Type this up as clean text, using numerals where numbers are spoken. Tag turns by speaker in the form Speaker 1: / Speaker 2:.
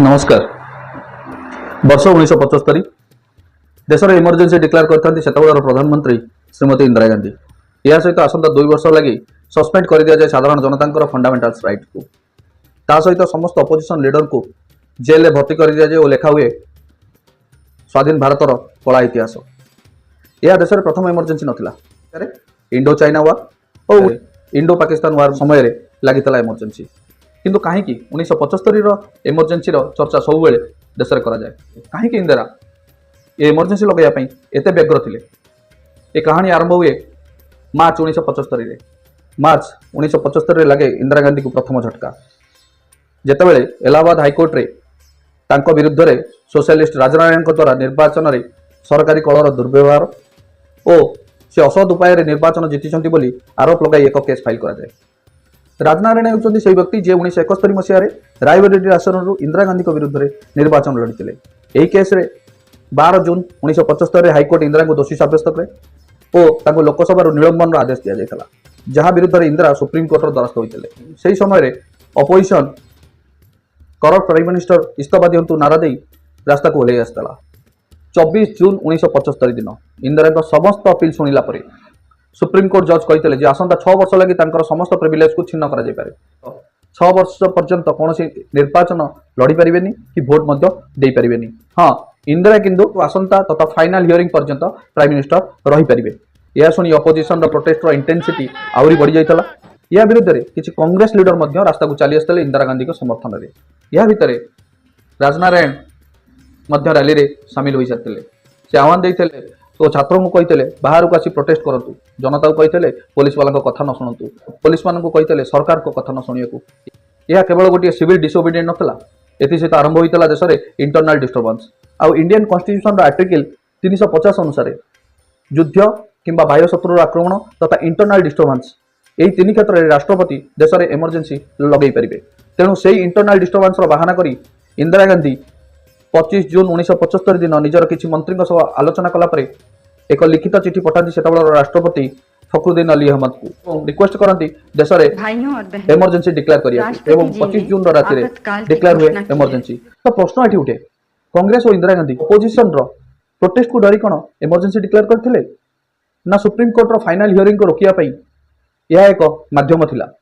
Speaker 1: नमस्कार। वर्ष 1975 देश में इमरजेंसी डिक्लेयर करते प्रधानमंत्री श्रीमती इंदिरा गांधी। यह सहित आसंता 2 वर्ष लगी सस्पेंड कर दिया जाए साधारण जनता फंडामेंटल्स राइट को। ता सहित समस्त अपोजिशन लीडर को जेल में भर्ती कर दिया जाए और लिखा हुए स्वाधीन भारतर कला इतिहास। यह देश में प्रथम इमरजेंसी नथिला। इंडो चाइना वार और इंडो पाकिस्तान वार समय लगी इमरजेंसी। किंतु कहीं 1975 इमरजेंसी चर्चा सब देश में कराए। कहीं इंदिरा ये इमरजेंसी लगेगा एत व्यग्र थे। ये कहानी आरंभ हुए मार्च 1975। मार्च 1975 लगे इंदिरा गांधी को प्रथम झटका जितेबाला इलाहाबाद हाइकोर्ट रे तांको विरुद्ध रे सोशलिस्ट राजनारायण द्वारा निर्वाचन रे सरकारी कलर दुर्व्यवहार और से असद उपाय निर्वाचन जीति बोली आरोप लगाई एक केस फाइल करा जाए। राजनारायण होती से व्यक्ति जे 1971 मसीह रायबरेली आसन इंदिरा गांधी विरुद्ध में निर्वाचन लड़ते। यही केस 12 जून 1975 हाइकोर्ट इंदिरा को दोषी सब्यस्त करे और लोकसभा निलंबन आदेश दि जाता, जहाँ विरुद्ध में इंदिरा सुप्रीम कोर्टर द्वारस्थ होते। से समय अपोजिशन करप्ट प्राइम मिनिस्टर इस्तीफा दिंतु नारा दे रास्ता को ओह्लई आसाला। 24 जून 1975 दिन इंदिरा समस्त अपील शुणिला सुप्रीम कोर्ट जज कहते आसंता 6 वर्ष लगी समस्त प्रिविलेज को छिन्न कर 6 वर्ष पर्यंत कौन निर्वाचन लड़ी पारे कि भोट दे पारे। हाँ, इंदिरा किंतु आसंता तथा फाइनाल हियरिंग पर्यंत प्राइम मिनिस्टर रही पारे। यह शुणी अपोजिशन प्रोटेस्ट इंटेंसिटी आहरी बढ़ी जाता। यह विरुद्ध में किसी कांग्रेस लीडर रास्ता को चली आसते इंदिरा गांधी समर्थन में। यह भितर राजनारायण रैली रे सामिल हो सारी से आह्वान देते तो छात्रों को कहते बाहर को आसी प्रोटेस्ट करूँ। जनता को कहते पुलिस वाला कथा न शुणु। पुलिस मान को कहते सरकार को कथा न शुणा। यह केवल गोटे सिविल डिसोबिडिएंट नथला। एथि सहित आरंभ होता देश में इंटरनल डिस्टर्बेंस आउ इंडियन कॉन्स्टिट्यूशन आर्टिकल 350 अनुसार युद्ध किंबा बाह्य शत्रु आक्रमण तथा इंटरनल डिस्टर्बेंस यही 3 क्षेत्र में राष्ट्रपति देश में इमरजेंसी लगे पारे। तेणु से इंटरनल डिस्टर्बेंस बाहाना करी इंदिरा गांधी 25 जून 1975 दिन निजर किसी मंत्री सह आलोचना कलापर एक लिखित चिठी पठाती से राष्ट्रपति फखरुद्दीन अली अहमद को रिक्वेस्ट करती देश में इमरजेंसी डिक्लेयर करिया एवं 25 जून राति डिक्लेयर हुए इमरजेंसी। तो प्रश्न ये उठे कांग्रेस और इंदिरा गांधी अपोजिशन प्रोटेस्ट को डरी कौन इमरजेंसी डिक्लेयर करते ना सुप्रीम कोर्ट फाइनाल हियरिंग को रोकिया यह एक माध्यम थिला।